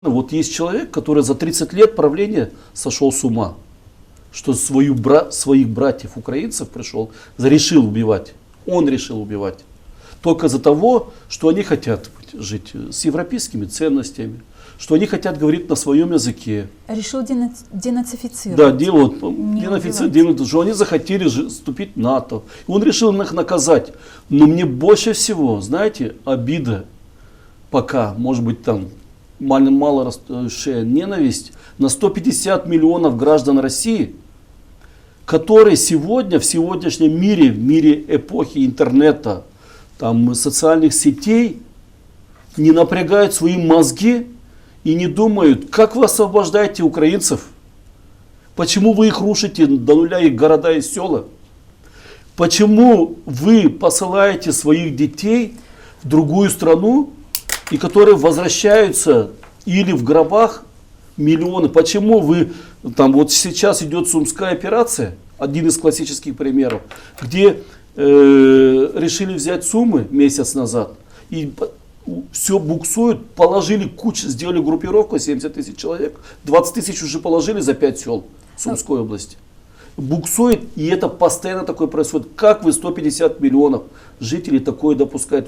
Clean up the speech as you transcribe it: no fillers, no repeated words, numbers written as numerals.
Вот есть человек, который за 30 лет правления сошел с ума, что своих братьев украинцев решил убивать. Он решил убивать. Только из-за того, что они хотят жить с европейскими ценностями, что они хотят говорить на своем языке. Решил денацифицировать. Да, денацифицировать, что они захотели вступить в НАТО. И он решил их наказать. Но мне больше всего, знаете, обида пока, может быть там, мало растущая ненависть на 150 миллионов граждан России, которые сегодня, в сегодняшнем мире, в мире эпохи интернета, там, социальных сетей, не напрягают свои мозги и не думают, как вы освобождаете украинцев, почему вы их рушите до нуля, их города и села, почему вы посылаете своих детей в другую страну, и которые возвращаются или в гробах миллионы. Почему вы, там вот сейчас идет Сумская операция, один из классических примеров, где решили взять Сумы месяц назад, и все буксуют, положили кучу, сделали группировку, 70 тысяч человек, 20 тысяч уже положили за 5 сел Сумской области. Буксует, и это постоянно такое происходит. Как вы 150 миллионов жителей такое допускаете?